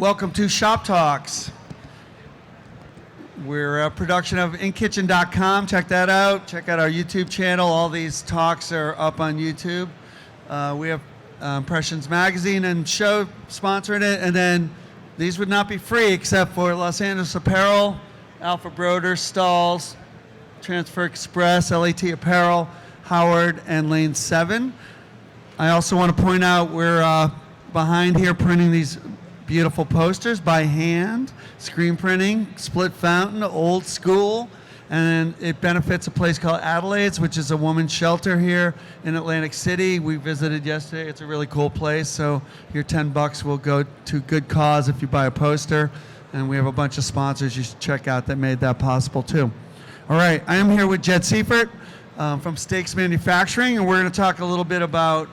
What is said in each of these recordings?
Welcome to Shop Talks. We're a production of InKitchen.com. Check that out. Check out our YouTube channel. All these talks are up on YouTube. We have Impressions Magazine and show sponsoring it. And then these would not be free except for Los Angeles Apparel, Alpha Broder, Stalls, Transfer Express, LAT Apparel, Howard, and Lane 7. I also want to point out we're behind here printing these beautiful posters by hand, screen printing, split fountain, old school, and it benefits a place called Adelaide's, which is a woman's shelter here in Atlantic City. We visited yesterday. It's a really cool place, so your $10 will go to good cause if you buy a poster, and we have a bunch of sponsors you should check out that made that possible too. All right, I am here with Jed Seifert from Steaks Manufacturing, and we're going to talk a little bit about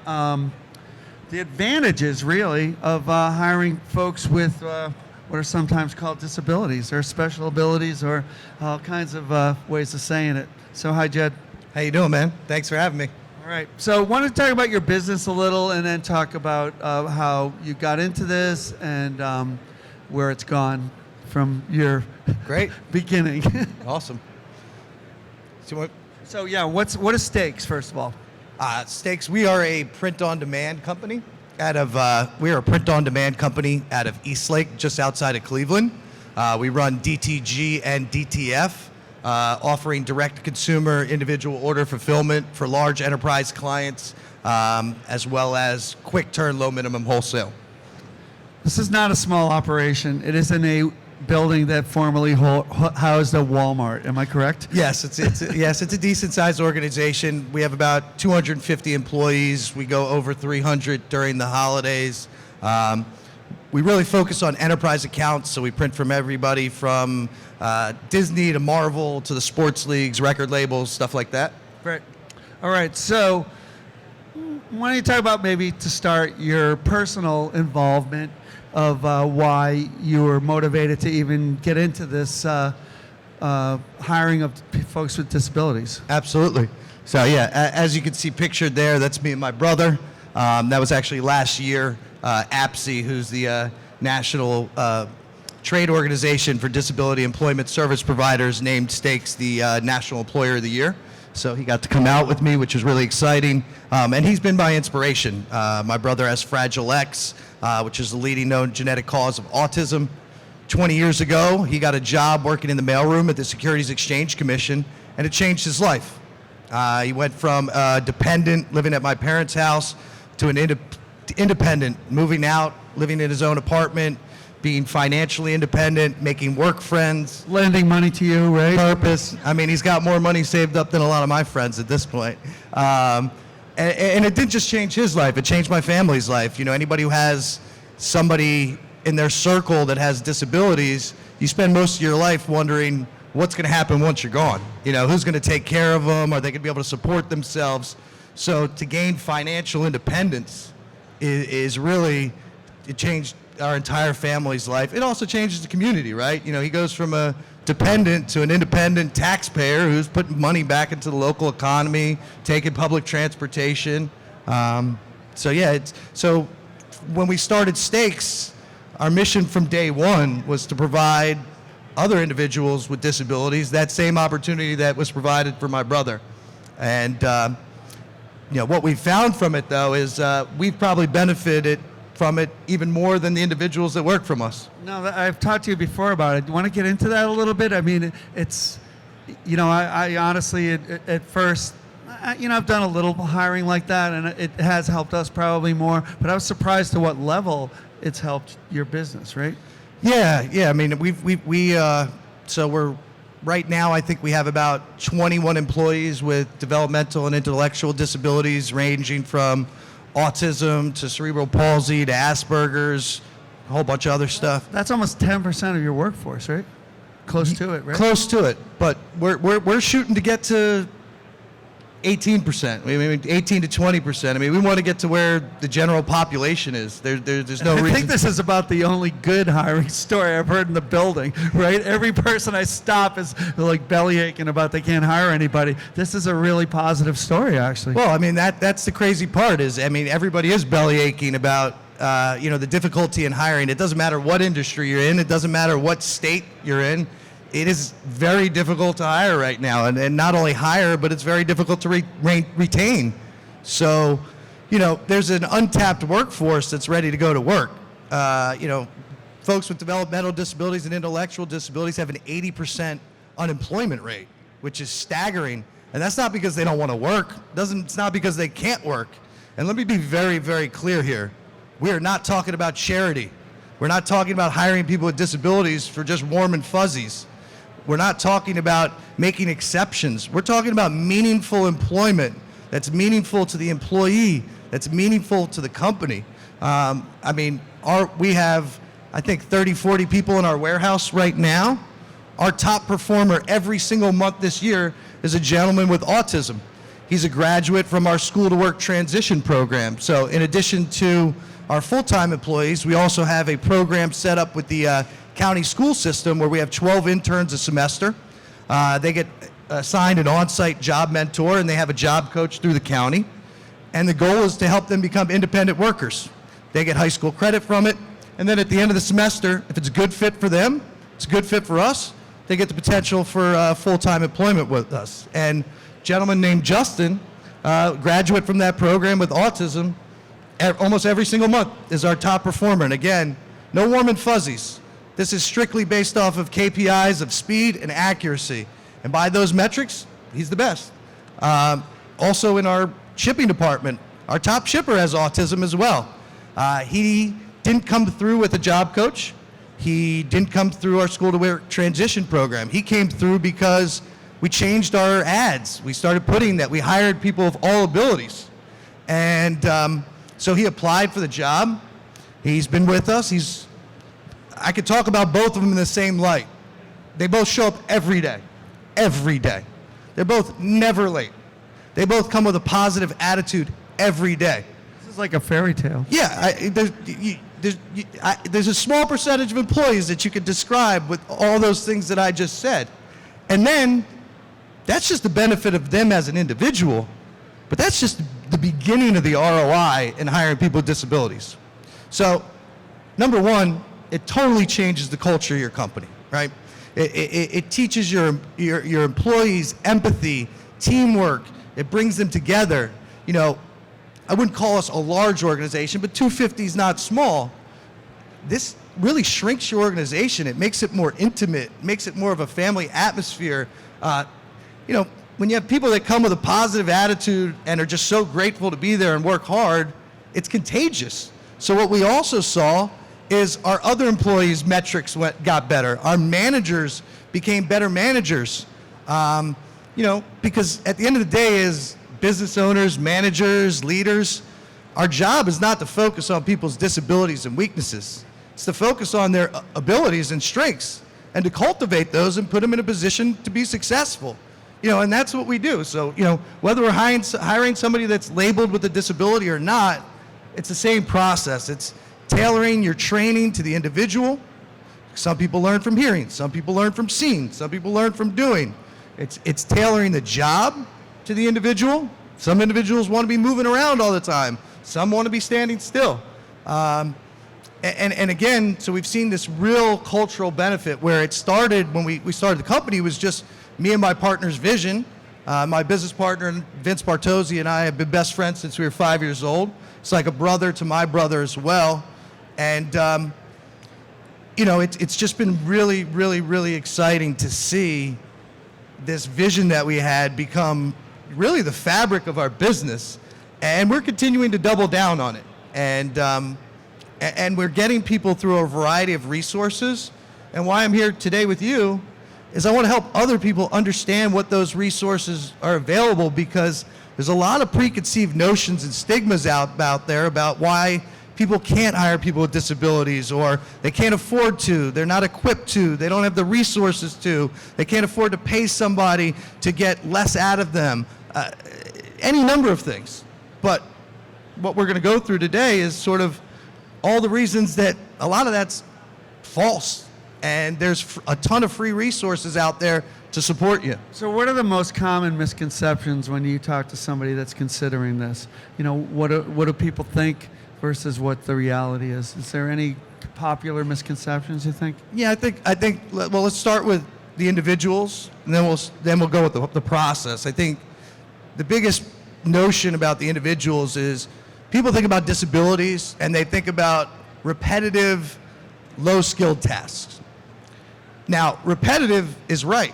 the advantages, really, of hiring folks with what are sometimes called disabilities or special abilities or all kinds of ways of saying it. So, hi, Jed. How you doing, man? Thanks for having me. All right. So, I want to talk about your business a little and then talk about how you got into this and where it's gone from your Great beginning. Awesome. So, yeah, what is Steaks, first of all? Steaks, we are a print-on-demand company out of Eastlake, just outside of Cleveland. We run DTG and DTF, offering direct-to-consumer individual order fulfillment for large enterprise clients, as well as quick-turn, low-minimum wholesale. This is not a small operation. It is in a building that formerly housed a Walmart. Am I correct? Yes, it's a decent-sized organization. We have about 250 employees. We go over 300 during the holidays. We really focus on enterprise accounts, so we print from everybody from Disney to Marvel to the sports leagues, record labels, stuff like that. Great. All right, so why don't you talk about maybe to start your personal involvement of why you were motivated to even get into this hiring of folks with disabilities. Absolutely. So yeah, as you can see pictured there, that's me and my brother. That was actually last year. APSE, who's the National Trade Organization for Disability Employment Service Providers, named Steaks the National Employer of the Year. So he got to come out with me, which was really exciting. And he's been my inspiration. My brother has Fragile X, which is the leading known genetic cause of autism. 20 years ago, he got a job working in the mailroom at the Securities Exchange Commission, and it changed his life. He went from dependent, living at my parents' house, to an independent, moving out, living in his own apartment, being financially independent, making work friends. Lending money to you, right? Purpose. I mean, he's got more money saved up than a lot of my friends at this point. And it didn't just change his life, it changed my family's life. You know, anybody who has somebody in their circle that has disabilities, you spend most of your life wondering what's going to happen once you're gone. You know, who's going to take care of them? Are they going to be able to support themselves? So to gain financial independence is really, it changed our entire family's life. It also changes the community, right? You know, he goes from a dependent to an independent taxpayer who's putting money back into the local economy, taking public transportation. So yeah, so when we started Steaks, our mission from day one was to provide other individuals with disabilities that same opportunity that was provided for my brother. And you know, what we found from it though is we've probably benefited from it even more than the individuals that work from us. No, I've talked to you before about it. Do you want to get into that a little bit? I mean, it's, you know, I honestly, at first, you know, I've done a little hiring like that, and it has helped us probably more, but I was surprised to what level it's helped your business, right? Yeah. I mean, so we're, right now, I think we have about 21 employees with developmental and intellectual disabilities ranging from autism to cerebral palsy to Asperger's, a whole bunch of other stuff. That's almost 10% of your workforce, right? Close to it, right? Close to it, but we're shooting to get to 18%. I mean, 18 to 20%. I mean, we want to get to where the general population is. There's no reason. I think this is about the only good hiring story I've heard in the building, right? Every person I stop is like belly aching about they can't hire anybody. This is a really positive story, actually. Well, I mean, that's the crazy part is, I mean, everybody is belly aching about the difficulty in hiring. It doesn't matter what industry you're in. It doesn't matter what state you're in. It is very difficult to hire right now, and not only hire, but it's very difficult to retain. So, there's an untapped workforce that's ready to go to work. Folks with developmental disabilities and intellectual disabilities have an 80% unemployment rate, which is staggering. And that's not because they don't want to work. It's not because they can't work. And let me be very, very clear here. We are not talking about charity. We're not talking about hiring people with disabilities for just warm and fuzzies. We're not talking about making exceptions. We're talking about meaningful employment that's meaningful to the employee, that's meaningful to the company. We have, I think, 30, 40 people in our warehouse right now. Our top performer every single month this year is a gentleman with autism. He's a graduate from our school to work transition program. So in addition to our full-time employees, we also have a program set up with the county school system where we have 12 interns a semester. They get assigned an on-site job mentor, and they have a job coach through the county. And the goal is to help them become independent workers. They get high school credit from it, and then at the end of the semester, if it's a good fit for them, it's a good fit for us, they get the potential for full-time employment with us. And a gentleman named Justin, graduate from that program with autism, almost every single month is our top performer. And again, no warm and fuzzies. This is strictly based off of KPIs of speed and accuracy. And by those metrics, he's the best. Also in our shipping department, our top shipper has autism as well. He didn't come through with a job coach. He didn't come through our school to work transition program. He came through because we changed our ads. We started putting that we hired people of all abilities. And so he applied for the job. He's been with us. I could talk about both of them in the same light. They both show up every day. Every day. They're both never late. They both come with a positive attitude every day. This is like a fairy tale. Yeah, there's a small percentage of employees that you could describe with all those things that I just said. And then that's just the benefit of them as an individual, but that's just the beginning of the ROI in hiring people with disabilities. So, number one, it totally changes the culture of your company, right? It teaches your employees empathy, teamwork. It brings them together. I wouldn't call us a large organization, but 250 is not small. This really shrinks your organization. It makes it more intimate, makes it more of a family atmosphere. When you have people that come with a positive attitude and are just so grateful to be there and work hard, it's contagious. So what we also saw is our other employees' metrics got better. Our managers became better managers. Because at the end of the day, as business owners, managers, leaders, our job is not to focus on people's disabilities and weaknesses. It's to focus on their abilities and strengths and to cultivate those and put them in a position to be successful. And that's what we do. So, whether we're hiring somebody that's labeled with a disability or not, it's the same process. It's tailoring your training to the individual. Some people learn from hearing, some people learn from seeing, some people learn from doing. It's tailoring the job to the individual. Some individuals want to be moving around all the time. Some want to be standing still. And again, so we've seen this real cultural benefit where it started when we started the company. It was just me and my partner's vision. My business partner, Vince Bartozzi, and I have been best friends since we were 5 years old. It's like a brother to my brother as well. And, it's just been really, really, really exciting to see this vision that we had become really the fabric of our business. And we're continuing to double down on it. And we're getting people through a variety of resources. And why I'm here today with you is I want to help other people understand what those resources are available, because there's a lot of preconceived notions and stigmas out there about why people can't hire people with disabilities, or they can't afford to, they're not equipped to, they don't have the resources to, they can't afford to pay somebody to get less out of them, any number of things. But what we're going to go through today is sort of all the reasons that a lot of that's false, and there's a ton of free resources out there to support you. So what are the most common misconceptions when you talk to somebody that's considering this? What do people think versus what the reality is? Is there any popular misconceptions, you think? Yeah, I think. Well, let's start with the individuals, and then we'll go with the process. I think the biggest notion about the individuals is people think about disabilities and they think about repetitive, low-skilled tasks. Now, repetitive is right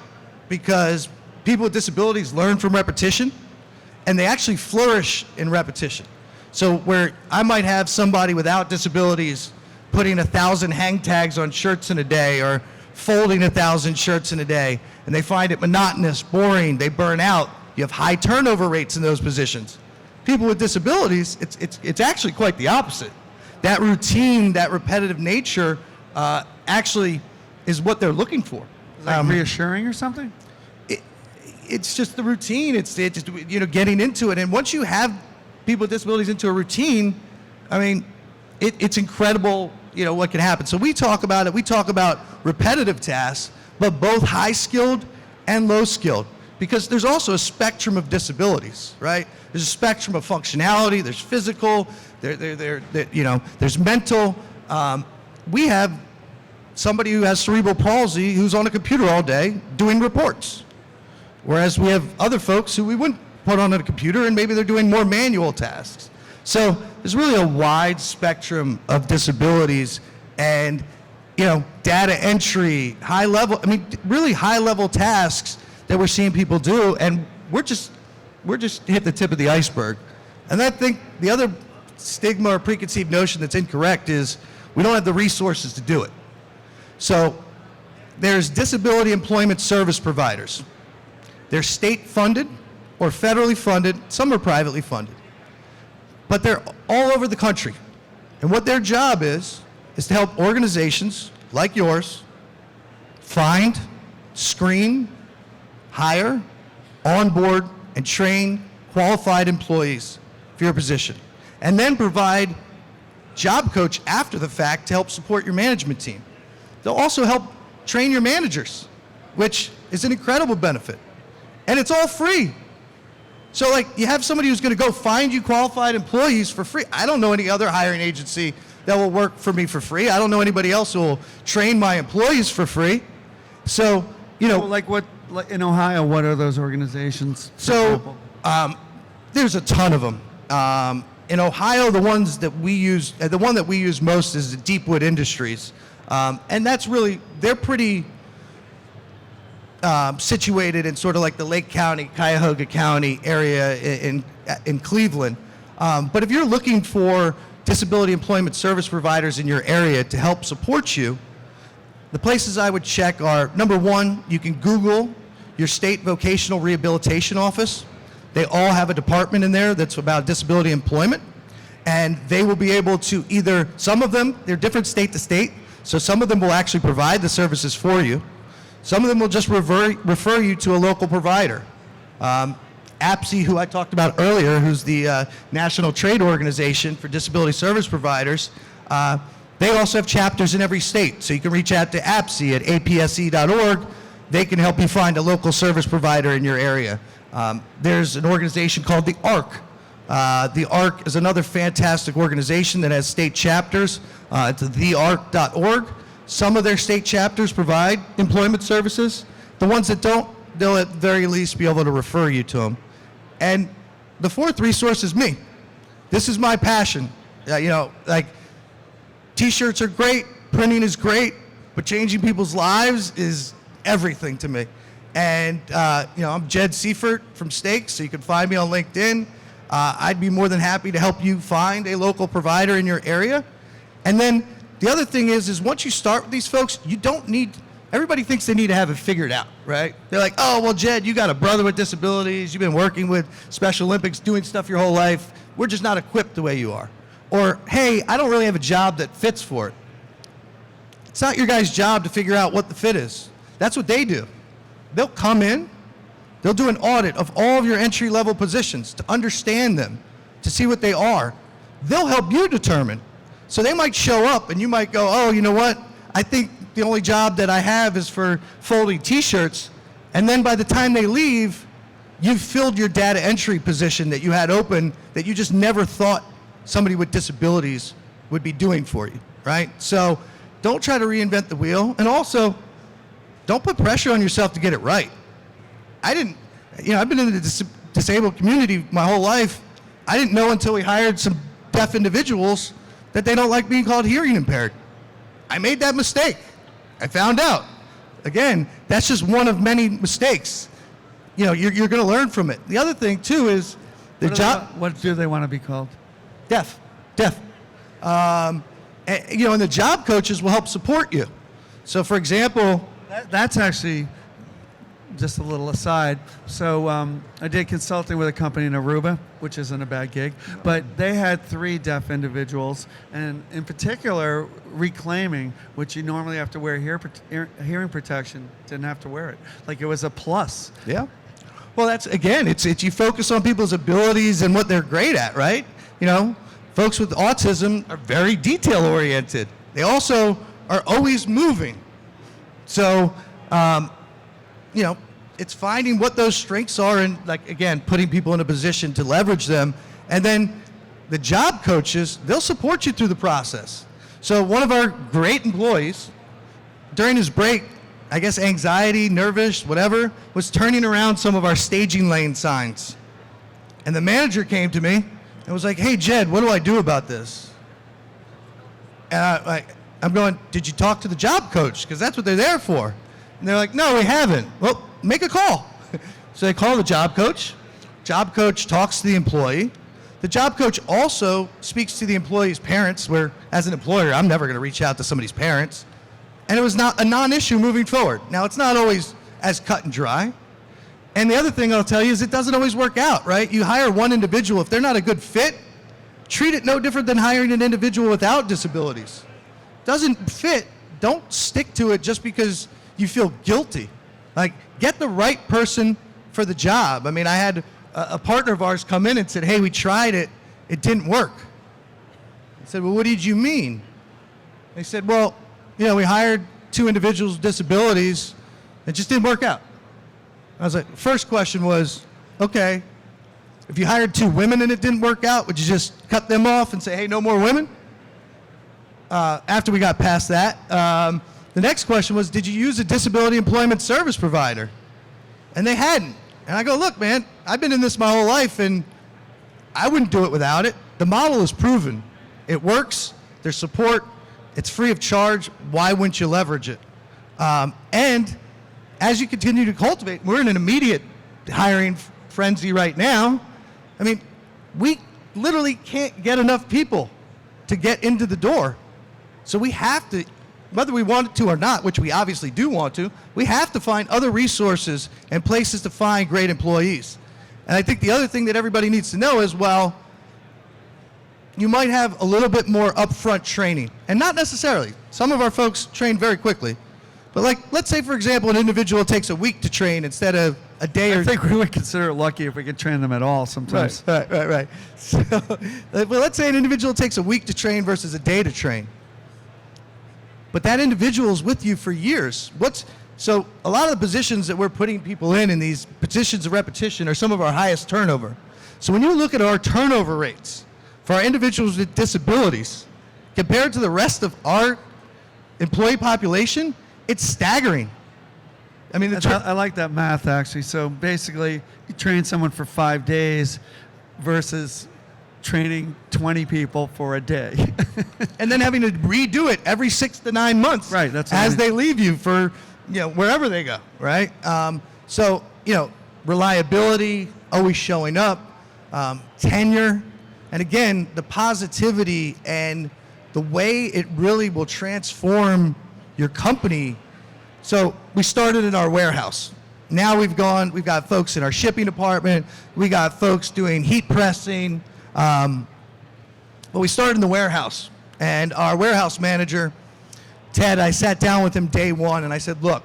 because people with disabilities learn from repetition, and they actually flourish in repetition. So where I might have somebody without disabilities putting 1,000 hang tags on shirts in a day or folding 1,000 shirts in a day, and they find it monotonous, boring, they burn out. You have high turnover rates in those positions. People with disabilities, it's actually quite the opposite. That routine, that repetitive nature actually is what they're looking for. Is that reassuring or something? It's just the routine. It's just, getting into it. And once you have people with disabilities into a routine, I mean, it's incredible, what can happen. So we talk about it. We talk about repetitive tasks, but both high-skilled and low-skilled, because there's also a spectrum of disabilities, right? There's a spectrum of functionality. There's physical. There's mental. We have somebody who has cerebral palsy who's on a computer all day doing reports, whereas we have other folks who we wouldn't put on a computer, and maybe they're doing more manual tasks. So there's really a wide spectrum of disabilities, and data entry, really high-level tasks that we're seeing people do, and we're just hit the tip of the iceberg. And I think the other stigma or preconceived notion that's incorrect is we don't have the resources to do it. So there's disability employment service providers. They're state-funded or federally funded. Some are privately funded. But they're all over the country. And what their job is to help organizations like yours find, screen, hire, onboard, and train qualified employees for your position. And then provide job coach after the fact to help support your management team. They'll also help train your managers, which is an incredible benefit. And it's all free. So you have somebody who's going to go find you qualified employees for free. I don't know any other hiring agency that will work for me for free. I don't know anybody else who will train my employees for free. So, Well, in Ohio, what are those organizations? So there's a ton of them. In Ohio, the one that we use most is the Deepwood Industries. And that's really, they're pretty situated in sort of like the Lake County, Cuyahoga County area in Cleveland. But if you're looking for disability employment service providers in your area to help support you, the places I would check are, number one, you can Google your state vocational rehabilitation office. They all have a department in there that's about disability employment. And they will be able to some of them, they're different state to state, so some of them will actually provide the services for you. Some of them will just refer you to a local provider. APSE, who I talked about earlier, who's the National Trade Organization for Disability Service Providers, they also have chapters in every state. So you can reach out to APSE at apse.org. They can help you find a local service provider in your area. There's an organization called the ARC. The ARC is another fantastic organization that has state chapters. It's thearc.org. Some of their state chapters provide employment services. The ones that don't, they'll at the very least be able to refer you to them. And the fourth resource is me. This is my passion. T-shirts are great, printing is great, but changing people's lives is everything to me. And I'm Jed Seifert from Steaks, so you can find me on LinkedIn. I'd be more than happy to help you find a local provider in your area. And then the other thing is once you start with these folks, everybody thinks they need to have it figured out, right? They're like, oh, well, Jed, you got a brother with disabilities. You've been working with Special Olympics, doing stuff your whole life. We're just not equipped the way you are. Or, hey, I don't really have a job that fits for it. It's not your guys' job to figure out what the fit is. That's what they do. They'll come in, they'll do an audit of all of your entry-level positions to understand them, to see what they are. They'll help you determine. So they might show up and you might go, oh, you know what? I think the only job that I have is for folding T-shirts. And then by the time they leave, you've filled your data entry position that you had open that you just never thought somebody with disabilities would be doing for you, right? So don't try to reinvent the wheel. And also, don't put pressure on yourself to get it right. I've been in the disabled community my whole life. I didn't know until we hired some deaf individuals that they don't like being called hearing impaired. I made that mistake. I found out. Again, that's just one of many mistakes. You're going to learn from it. The other thing too is What do they want to be called? Deaf. And the job coaches will help support you. So for example, That's actually just a little aside. So I did consulting with a company in Aruba, which isn't a bad gig, but they had 3 deaf individuals, and in particular, reclaiming, which you normally have to wear hearing protection, didn't have to wear it. Like, it was a plus. yeah. Well, that's, again, it's you focus on people's abilities and what they're great at, right? Folks with autism are very detail oriented. They also are always moving. So, it's finding what those strengths are and, like, again, putting people in a position to leverage them. And then the job coaches, they'll support you through the process. So one of our great employees, during his break, I guess anxiety, nervous, whatever, was turning around some of our staging lane signs. And the manager came to me and was like, "Hey, Jed, what do I do about this?" And I'm going, "Did you talk to the job coach? Because that's what they're there for." And they're like, "No, we haven't." "Well, make a call." So they call the job coach. Job coach talks to the employee. The job coach also speaks to the employee's parents, where as an employer, I'm never going to reach out to somebody's parents. And it was not a non-issue moving forward. Now, it's not always as cut and dry. And the other thing I'll tell you is it doesn't always work out, right? You hire one individual. If they're not a good fit, treat it no different than hiring an individual without disabilities. Doesn't fit, don't stick to it just because you feel guilty. Like, get the right person for the job. I mean, I had a partner of ours come in and said, "Hey, we tried it. It didn't work." I said, "Well, what did you mean?" They said, "Well, we hired 2 individuals with disabilities. It just didn't work out." I was like, first question was, okay, if you hired 2 women and it didn't work out, would you just cut them off and say, "Hey, no more women"? After we got past that, the next question was, did you use a disability employment service provider? And they hadn't. And I go, "Look, man, I've been in this my whole life, and I wouldn't do it without it. The model is proven. It works. There's support. It's free of charge. Why wouldn't you leverage it?" And as you continue to cultivate, we're in an immediate hiring frenzy right now. I mean, we literally can't get enough people to get into the door. So we have to, whether we want to or not, which we obviously do want to, we have to find other resources and places to find great employees. And I think the other thing that everybody needs to know is, well, you might have a little bit more upfront training. And not necessarily. Some of our folks train very quickly. But, like, let's say, for example, an individual takes a week to train instead of a day or... I think we would consider it lucky if we could train them at all sometimes. Right. So, well, let's say an individual takes a week to train versus a day to train. But that individual is with you for years. So a lot of the positions that we're putting people in these positions of repetition are some of our highest turnover. So when you look at our turnover rates for our individuals with disabilities compared to the rest of our employee population, it's staggering. I mean, I like that math, actually. So basically, you train someone for 5 days versus training 20 people for a day. And then having to redo it every 6 to 9 months, right? That's as they leave you for wherever they go, right? So reliability, always showing up, tenure, and again, the positivity and the way it really will transform your company. So we started in our warehouse. Now we've got folks in our shipping department. We got folks doing heat pressing. But we started in the warehouse, and our warehouse manager, Ted, I sat down with him day 1 and I said, "Look,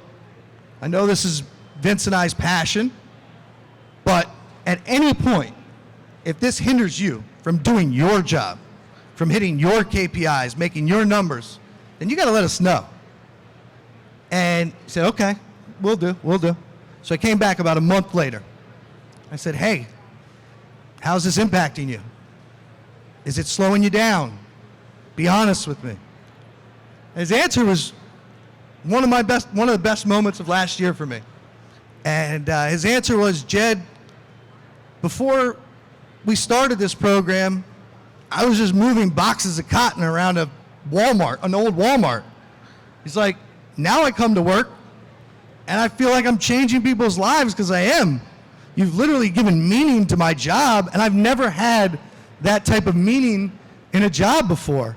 I know this is Vince and I's passion, but at any point, if this hinders you from doing your job, from hitting your KPIs, making your numbers, then you got to let us know." And he said, "Okay, we'll do. So I came back about a month later. I said, "Hey, how's this impacting you?" Is it slowing you down? Be honest with me. His answer was one of the best moments of last year for me. And his answer was, Jed, before we started this program, I was just moving boxes of cotton around a Walmart, an old Walmart. He's like, now I come to work and I feel like I'm changing people's lives because I am. You've literally given meaning to my job, and I've never had that type of meaning in a job before.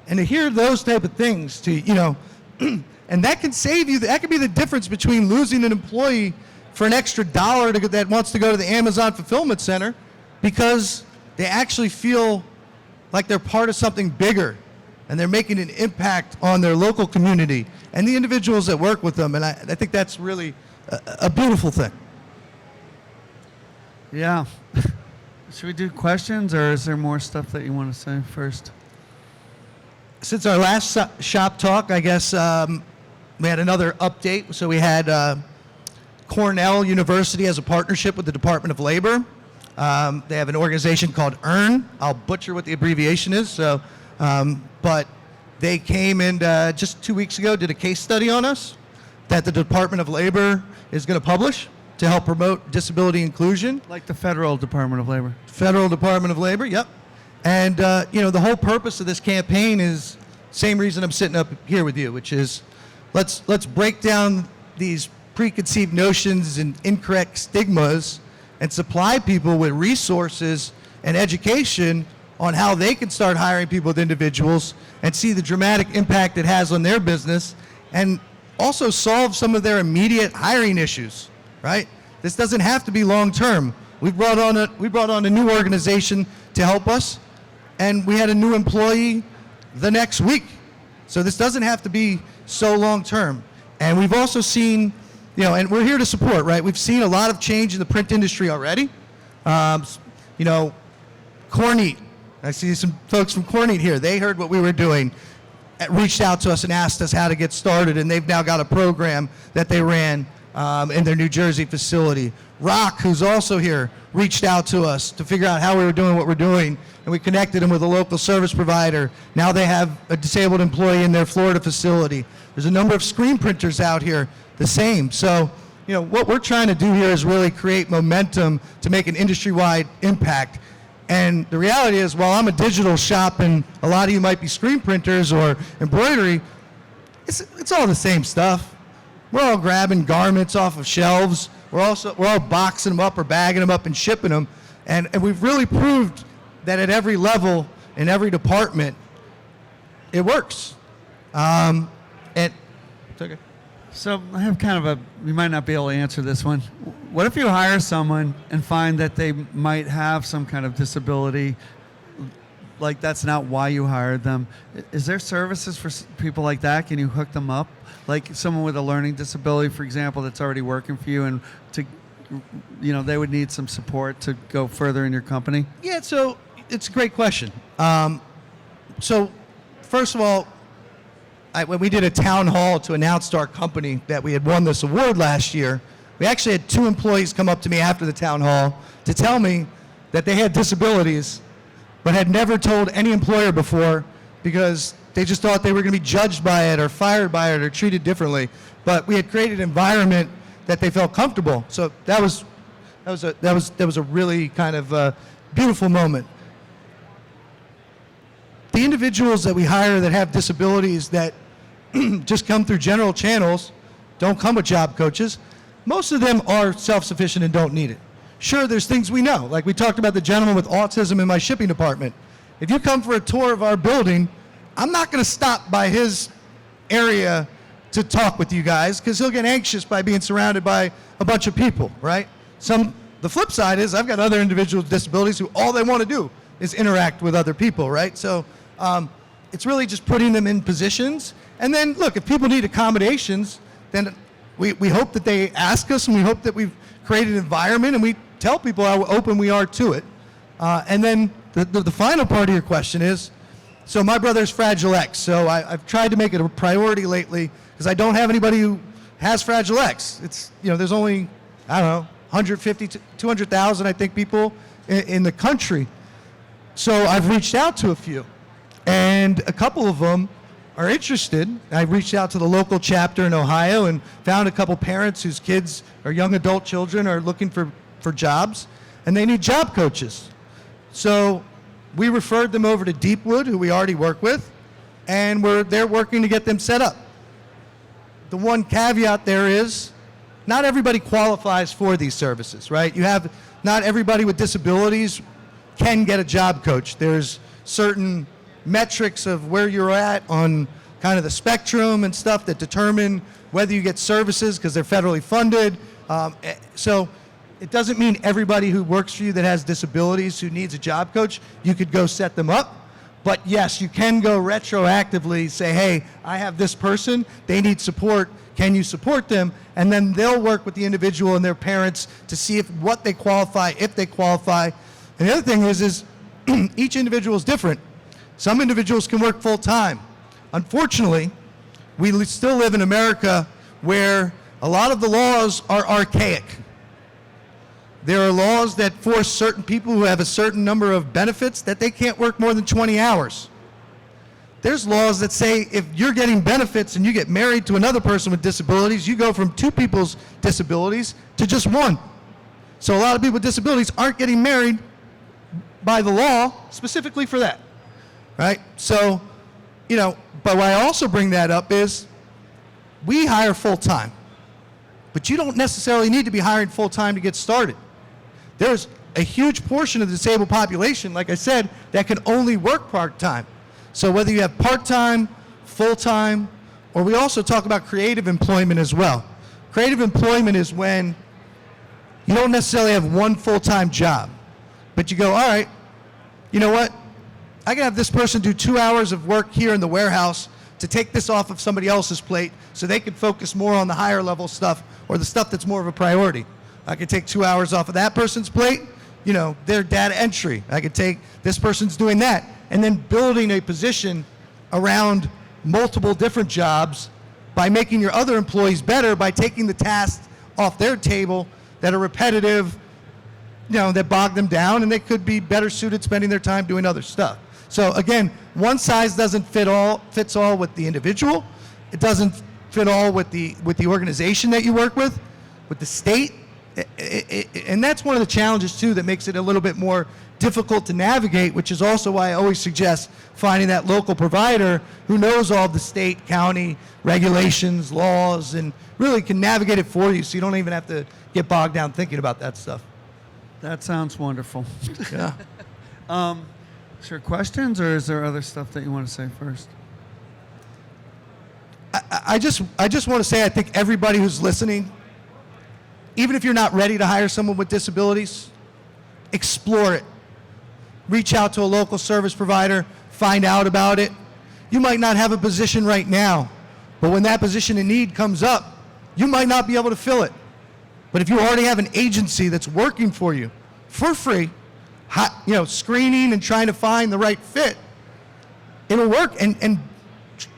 And to hear those type of things, and that can save you, that could be the difference between losing an employee for an extra dollar that wants to go to the Amazon fulfillment center because they actually feel like they're part of something bigger and they're making an impact on their local community and the individuals that work with them. And I think that's really a beautiful thing. Yeah. Should we do questions, or is there more stuff that you want to say first? Since our last shop talk, I guess we had another update. So we had Cornell University has a partnership with the Department of Labor. They have an organization called EARN. I'll butcher what the abbreviation is. But they came and just 2 weeks ago did a case study on us that the Department of Labor is going to publish to help promote disability inclusion. Like the Federal Department of Labor. Federal Department of Labor, yep. And the whole purpose of this campaign is same reason I'm sitting up here with you, which is let's break down these preconceived notions and incorrect stigmas and supply people with resources and education on how they can start hiring people with individuals and see the dramatic impact it has on their business, and also solve some of their immediate hiring issues, right? This doesn't have to be long term. We brought on a new organization to help us, and we had a new employee the next week. So this doesn't have to be so long term. And we've also seen, and we're here to support, right? We've seen a lot of change in the print industry already. Corneat, I see some folks from Corneat here. They heard what we were doing, reached out to us and asked us how to get started, and they've now got a program that they ran in their New Jersey facility. Rock, who's also here, reached out to us to figure out how we were doing what we're doing, and we connected them with a local service provider. Now they have a disabled employee in their Florida facility. There's a number of screen printers out here, the same. So, what we're trying to do here is really create momentum to make an industry-wide impact. And the reality is, while I'm a digital shop and a lot of you might be screen printers or embroidery, it's all the same stuff. We're all grabbing garments off of shelves. We're all boxing them up or bagging them up and shipping them. And we've really proved that at every level, in every department, it works. And it's okay. So I have kind of you might not be able to answer this one. What if you hire someone and find that they might have some kind of disability, like that's not why you hired them? Is there services for people like that? Can you hook them up? Like someone with a learning disability, for example, that's already working for you, and they would need some support to go further in your company? Yeah, so it's a great question. So first of all, when we did a town hall to announce to our company that we had won this award last year, we actually had 2 employees come up to me after the town hall to tell me that they had disabilities, but had never told any employer before because they just thought they were going to be judged by it or fired by it or treated differently. But we had created an environment that they felt comfortable. So that was a really kind of beautiful moment. The individuals that we hire that have disabilities that just come through general channels, don't come with job coaches, most of them are self-sufficient and don't need it. Sure, there's things we know, like we talked about the gentleman with autism in my shipping department. If you come for a tour of our building, I'm not going to stop by his area to talk with you guys because he'll get anxious by being surrounded by a bunch of people, right? The flip side is I've got other individuals with disabilities who all they want to do is interact with other people, right? So it's really just putting them in positions. And then, look, if people need accommodations, then we hope that they ask us, and we hope that we've created an environment, and we tell people how open we are to it. And then the final part of your question is, so my brother's Fragile X, so I've tried to make it a priority lately because I don't have anybody who has Fragile X. It's, there's only, 150 to 200,000, I think, people in the country. So I've reached out to a few, and a couple of them are interested. I reached out to the local chapter in Ohio and found a couple parents whose kids or young adult children are looking for jobs, and they need job coaches. So we referred them over to Deepwood, who we already work with, and they're working to get them set up. The one caveat there is not everybody qualifies for these services, right? Not everybody with disabilities can get a job coach. There's certain metrics of where you're at on kind of the spectrum and stuff that determine whether you get services because they're federally funded. So it doesn't mean everybody who works for you that has disabilities who needs a job coach, you could go set them up. But yes, you can go retroactively say, hey, I have this person, they need support, can you support them? And then they'll work with the individual and their parents to see if they qualify. And the other thing is each individual is different. Some individuals can work full time. Unfortunately, we still live in America where a lot of the laws are archaic. There are laws that force certain people who have a certain number of benefits that they can't work more than 20 hours. There's laws that say if you're getting benefits and you get married to another person with disabilities, you go from 2 people's disabilities to just 1. So a lot of people with disabilities aren't getting married by the law specifically for that, right? So, but why I also bring that up is we hire full-time, but you don't necessarily need to be hiring full-time to get started. There's a huge portion of the disabled population, like I said, that can only work part-time. So whether you have part-time, full-time, or we also talk about creative employment as well. Creative employment is when you don't necessarily have one full-time job, but you go, all right, you know what? I can have this person do 2 hours of work here in the warehouse to take this off of somebody else's plate so they can focus more on the higher level stuff or the stuff that's more of a priority. I could take 2 hours off of that person's plate, their data entry. I could take this person's doing that, and then building a position around multiple different jobs by making your other employees better by taking the tasks off their table that are repetitive, that bog them down, and they could be better suited spending their time doing other stuff. So again, one size doesn't fits all with the individual. It doesn't fit all with the organization that you work with the state. And that's one of the challenges too that makes it a little bit more difficult to navigate, which is also why I always suggest finding that local provider who knows all the state, county regulations, laws, and really can navigate it for you so you don't even have to get bogged down thinking about that stuff. That sounds wonderful. Yeah. Is there questions, or is there other stuff that you want to say first? I just want to say I think everybody who's listening, even if you're not ready to hire someone with disabilities, explore it. Reach out to a local service provider, find out about it. You might not have a position right now, but when that position in need comes up, you might not be able to fill it. But if you already have an agency that's working for you for free, screening and trying to find the right fit, it'll work, and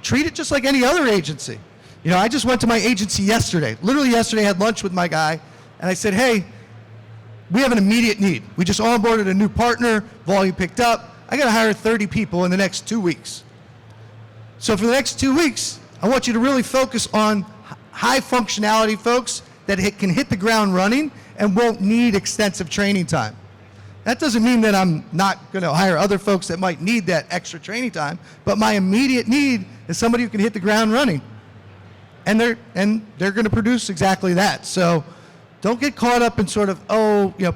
treat it just like any other agency. I just went to my agency yesterday. Literally yesterday, I had lunch with my guy, and I said, hey, we have an immediate need. We just onboarded a new partner, volume picked up. I got to hire 30 people in the next 2 weeks. So for the next 2 weeks, I want you to really focus on high functionality folks that can hit the ground running and won't need extensive training time. That doesn't mean that I'm not going to hire other folks that might need that extra training time, but my immediate need is somebody who can hit the ground running. And they're going to produce exactly that. So don't get caught up in sort of,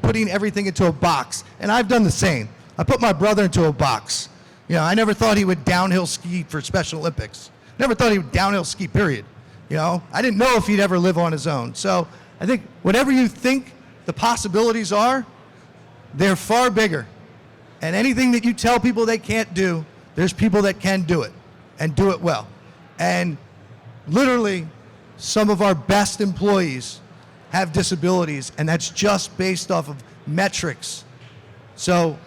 putting everything into a box. And I've done the same. I put my brother into a box. I never thought he would downhill ski for Special Olympics. Never thought he would downhill ski, period. I didn't know if he'd ever live on his own. So I think whatever you think the possibilities are, they're far bigger. And anything that you tell people they can't do, there's people that can do it and do it well. And literally, some of our best employees have disabilities, and that's just based off of metrics. So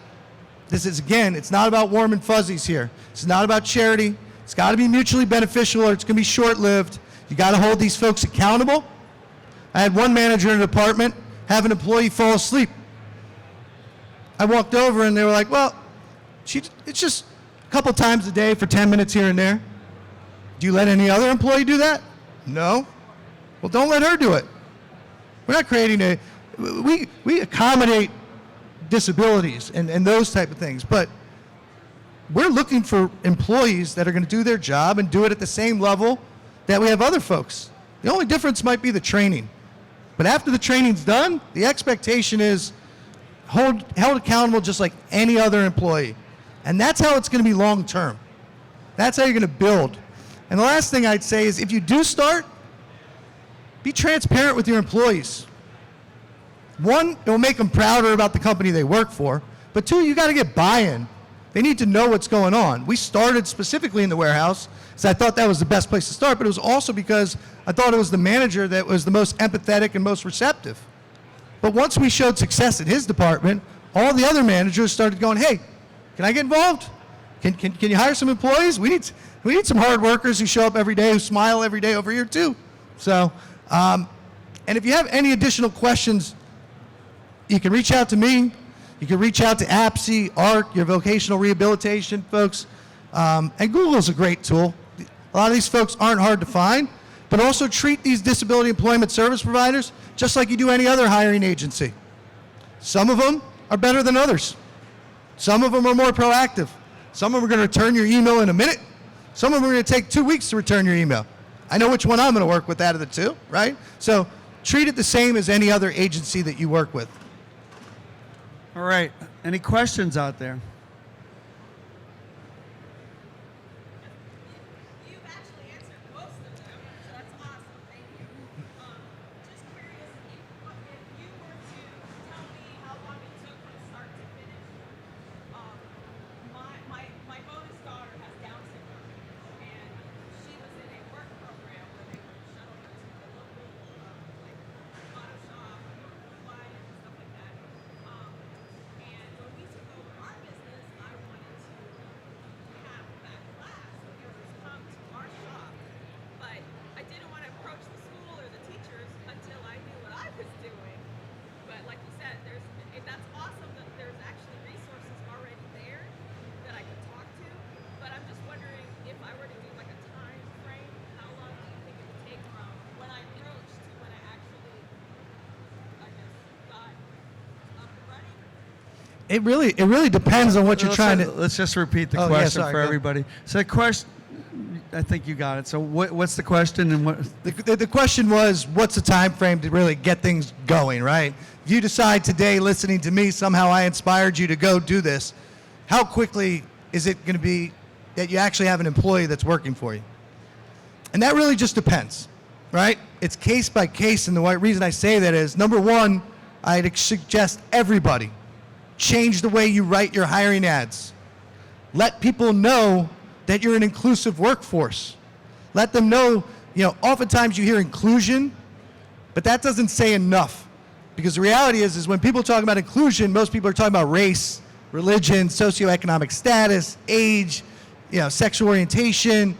this is, again, it's not about warm and fuzzies here. It's not about charity. It's got to be mutually beneficial, or it's going to be short-lived. You got to hold these folks accountable. I had one manager in a department have an employee fall asleep. I walked over and they were like, well, It's just a couple times a day for 10 minutes here and there. Do you let any other employee do that? No. Well, don't let her do it. We're not creating we accommodate disabilities and those type of things, but we're looking for employees that are going to do their job and do it at the same level that we have other folks. The only difference might be the training. But after the training's done, the expectation is held accountable just like any other employee. And that's how it's going to be long term. That's how you're going to build. And the last thing I'd say is if you do start, be transparent with your employees. One, it will make them prouder about the company they work for. But two, you got to get buy-in. They need to know what's going on. We started specifically in the warehouse, so I thought that was the best place to start, but it was also because I thought it was the manager that was the most empathetic and most receptive. But once we showed success in his department, all the other managers started going, hey, can I get involved? Can you hire some employees? We need some hard workers who show up every day, who smile every day over here too. So, and if you have any additional questions, you can reach out to me. You can reach out to APSE, ARC, your vocational rehabilitation folks. And Google's a great tool. A lot of these folks aren't hard to find, but also treat these disability employment service providers just like you do any other hiring agency. Some of them are better than others. Some of them are more proactive. Some of them are going to return your email in a minute. Some of them are going to take 2 weeks to return your email. I know which one I'm going to work with out of the two, right? So treat it the same as any other agency that you work with. All right. Any questions out there? You've actually answered most of them, so that's awesome. Thank you. Just curious, if you were to tell me how long it took from start to finish, my bonus daughter has Down syndrome, and she was in a work program where they would shuttle her to the local like auto shop, supplies and stuff like that. And when we took over our business, I wanted to have that class of yours come to our shop, but I didn't want to approach the school or the teachers until I knew what I was doing. But like you said, that's awesome that there's actually resources already there that I could talk to. But I'm just wondering if I were to do like a time frame, how long do you think it would take from when I approached to when I actually, I guess, got up and running? It really depends on what you're trying to. Let's just repeat the Oh, yeah, question sorry, for go. everybody. So the question, I think you got it. So what's the question and what? The question was, what's the time frame to really get things going, right? If you decide today, listening to me, somehow I inspired you to go do this, how quickly is it going to be that you actually have an employee that's working for you? And that really just depends, right? It's case by case, and the reason I say that is, number one, I'd suggest everybody change the way you write your hiring ads. Let people know that you're an inclusive workforce. Let them know, oftentimes you hear inclusion, but that doesn't say enough. Because the reality is when people talk about inclusion, most people are talking about race, religion, socioeconomic status, age, sexual orientation,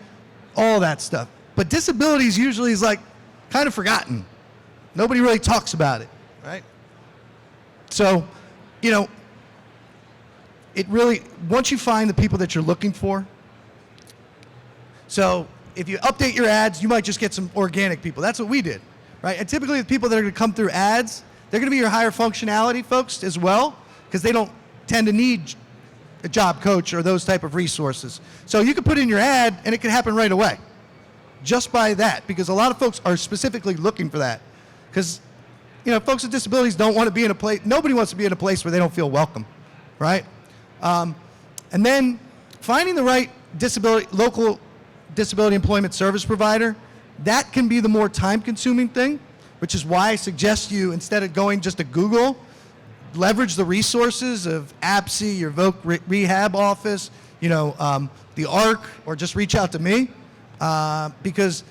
all that stuff. But disabilities usually is like kind of forgotten. Nobody really talks about it, right? So, it really, once you find the people that you're looking for, so if you update your ads, you might just get some organic people. That's what we did, right? And typically the people that are going to come through ads, they're going to be your higher functionality folks as well, because they don't tend to need a job coach or those type of resources. So you can put in your ad and it can happen right away, just by that, because a lot of folks are specifically looking for that. Because, folks with disabilities don't want to be in a place, nobody wants to be in a place where they don't feel welcome, right? And then finding the right local disability employment service provider, that can be the more time-consuming thing, which is why I suggest you, instead of going just to Google, leverage the resources of APSE, your Voc Rehab office, the ARC, or just reach out to me, because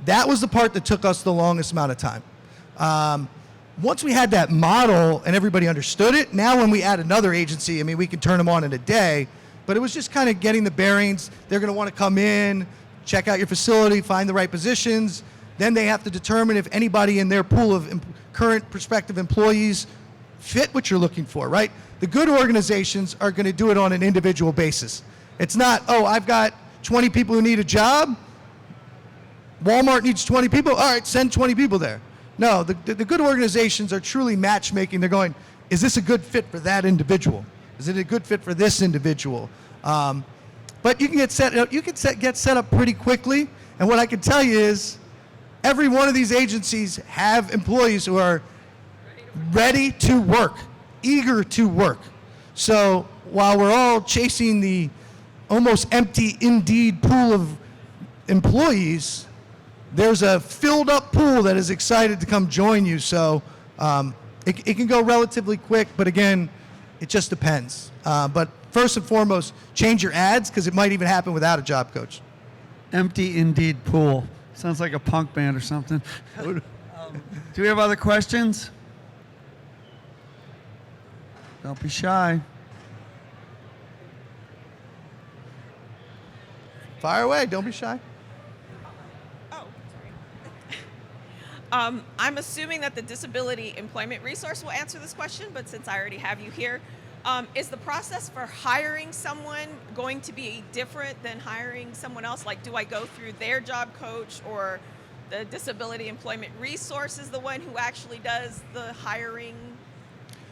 that was the part that took us the longest amount of time. Once we had that model and everybody understood it, now when we add another agency, we can turn them on in a day, but it was just kind of getting the bearings. They're going to want to come in, check out your facility, find the right positions. Then they have to determine if anybody in their pool of current prospective employees fit what you're looking for, right? The good organizations are going to do it on an individual basis. It's not, oh, I've got 20 people who need a job. Walmart needs 20 people. All right, send 20 people there. No, the good organizations are truly matchmaking. They're going, is this a good fit for that individual? Is it a good fit for this individual? But you can get set up. You can get set up pretty quickly. And what I can tell you is, every one of these agencies have employees who are ready to work, eager to work. So while we're all chasing the almost empty Indeed pool of employees, there's a filled up pool that is excited to come join you. So it can go relatively quick, but again, it just depends. But first and foremost, change your ads, because it might even happen without a job coach. Empty Indeed pool. Sounds like a punk band or something. Do we have other questions? Don't be shy. Fire away, don't be shy. Oh, sorry. I'm assuming that the Disability Employment Resource will answer this question, but since I already have you here, is the process for hiring someone going to be different than hiring someone else? Like, do I go through their job coach, or the Disability Employment Resource is the one who actually does the hiring?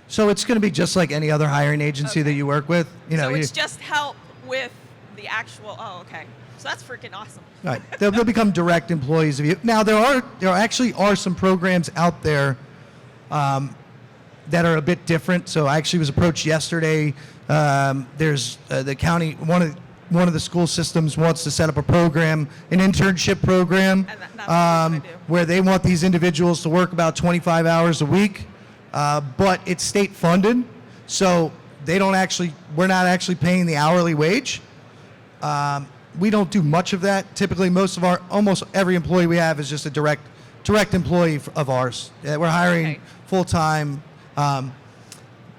So it's going to be just like any other hiring agency that you work with. You know, So it's just help with the actual, oh, okay. So that's freaking awesome. right. They'll become direct employees of you. Now there actually are some programs out there that are a bit different. So I actually was approached yesterday. There's the county, one of the school systems wants to set up a program, an internship program, And that's what I do. where they want these individuals to work about 25 hours a week, but it's state funded, so we're not actually paying the hourly wage. We don't do much of that. Typically, almost every employee we have is just a direct employee of ours. We're hiring Okay. full time.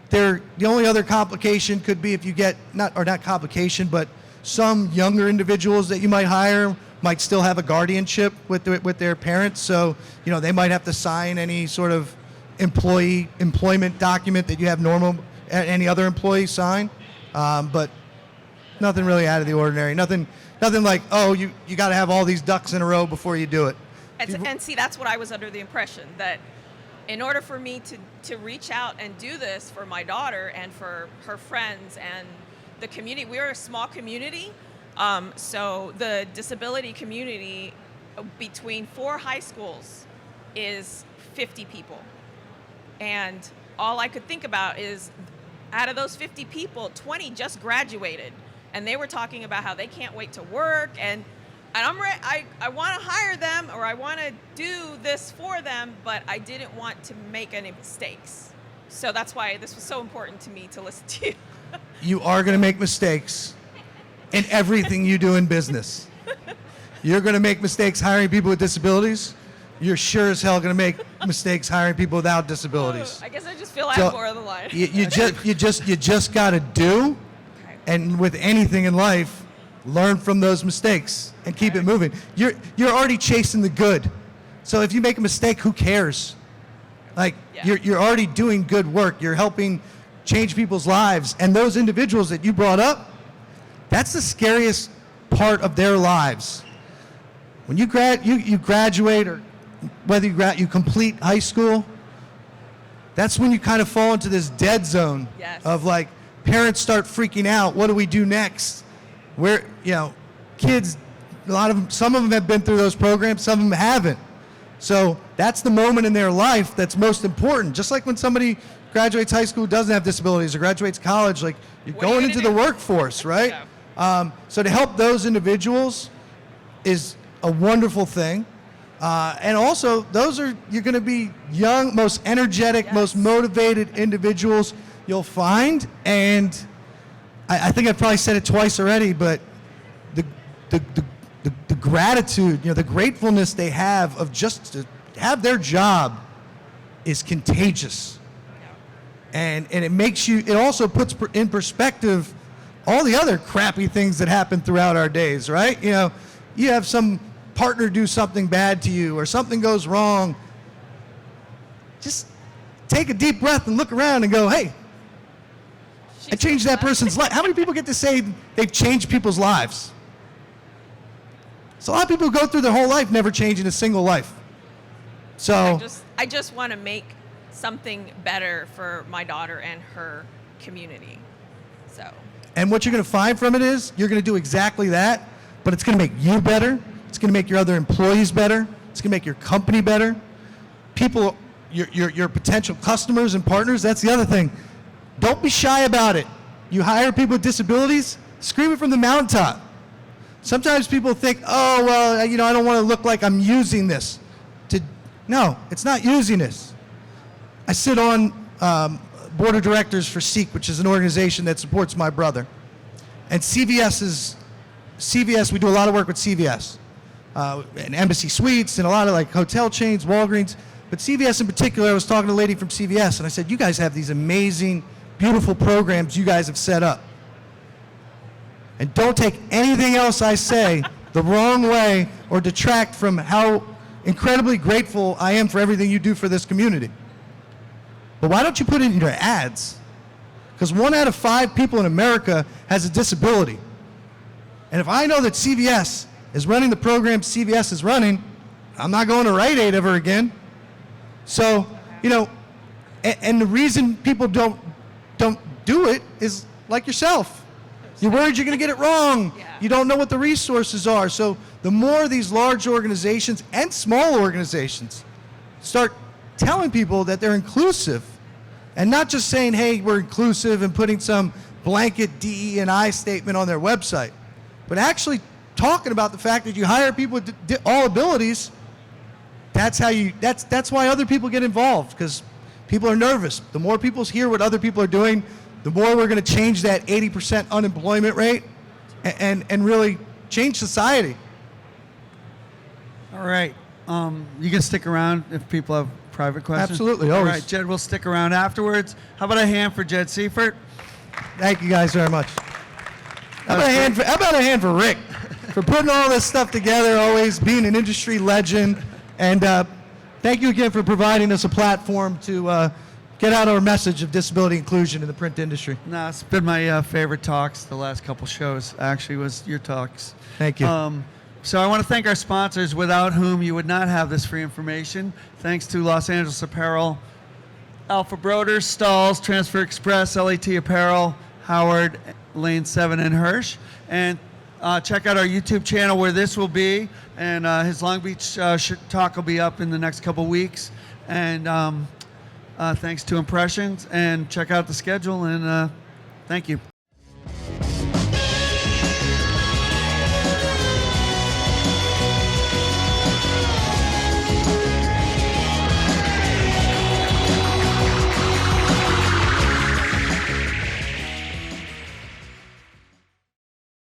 The only other complication could be if you get not complication, but some younger individuals that you might hire might still have a guardianship with their parents. So they might have to sign any sort of employment document that you have any other employee sign. But nothing really out of the ordinary. Nothing like, oh, you got to have all these ducks in a row before you do it. And see, that's what I was under the impression, that in order for me to reach out and do this for my daughter and for her friends and the community, we're a small community. So the disability community between 4 high schools is 50 people. And all I could think about is, out of those 50 people, 20 just graduated. And they were talking about how they can't wait to work, and I want to hire them, or I want to do this for them, but I didn't want to make any mistakes. So that's why this was so important to me to listen to you. You are going to make mistakes in everything you do in business. You're going to make mistakes hiring people with disabilities. You're sure as hell going to make mistakes hiring people without disabilities. I guess I just feel I So, have more of the line. You just got to do, Okay. and with anything in life, learn from those mistakes and keep it moving. You're already chasing the good, so if you make a mistake, who cares? Like Yeah. you're already doing good work. You're helping change people's lives, and those individuals that you brought up, that's the scariest part of their lives. When you graduate, or whether you complete high school, that's when you kind of fall into this dead zone. Yes. Of like, parents start freaking out. What do we do next? Kids, some of them have been through those programs, some of them haven't. So that's the moment in their life that's most important. Just like when somebody graduates high school who doesn't have disabilities, or graduates college, like, you're What are you going gonna into do? the workforce, right? Yeah. So to help those individuals is a wonderful thing. And also, you're going to be young, most energetic, Yes. most motivated individuals you'll find. And I think I've probably said it twice already, but the gratitude, the gratefulness they have of just to have their job is contagious. And it also puts in perspective all the other crappy things that happen throughout our days, right? You have some partner do something bad to you, or something goes wrong. Just take a deep breath and look around and go, hey, I changed that person's life. How many people get to say they've changed people's lives? So a lot of people go through their whole life never changing a single life. So I just want to make something better for my daughter and her community. So. And what you're going to find from it is you're going to do exactly that, but it's going to make you better. It's going to make your other employees better. It's going to make your company better. People, your potential customers and partners, that's the other thing. Don't be shy about it. You hire people with disabilities, scream it from the mountaintop. Sometimes people think, oh, well, I don't want to look like I'm using this. No, it's not using this. I sit on board of directors for SEEK, which is an organization that supports my brother. And CVS, we do a lot of work with CVS. And Embassy Suites and a lot of like hotel chains, Walgreens. But CVS in particular, I was talking to a lady from CVS and I said, you guys have these amazing, beautiful programs you guys have set up. And don't take anything else I say the wrong way or detract from how incredibly grateful I am for everything you do for this community. But why don't you put it in your ads? Because 1 out of 5 people in America has a disability. And if I know that CVS is running the program CVS is running, I'm not going to Rite Aid ever again. So, and the reason people don't do it is like yourself. You're worried you're going to get it wrong. Yeah. You don't know what the resources are. So the more these large organizations and small organizations start telling people that they're inclusive and not just saying, hey, we're inclusive and putting some blanket DE&I statement on their website, but actually talking about the fact that you hire people with all abilities, that's why other people get involved, because people are nervous. The more people hear what other people are doing, the more we're going to change that 80% unemployment rate and really change society. All right. You can stick around if people have private questions? Absolutely, All always. right, Jed, we'll stick around afterwards. How about a hand for Jed Seifert? Thank you guys very much. How about a hand for Rick for putting all this stuff together, always being an industry legend. And thank you again for providing us a platform to get out our message of disability inclusion in the print industry. No, it's been my favorite talks the last couple shows, actually, was your talks. Thank you. So I want to thank our sponsors, without whom you would not have this free information. Thanks to Los Angeles Apparel, Alpha Broders, Stalls, Transfer Express, LAT Apparel, Howard, Lane 7, and Hirsch. And check out our YouTube channel where this will be. And his Long Beach talk will be up in the next couple weeks. And thanks to Impressions. And check out the schedule. And thank you.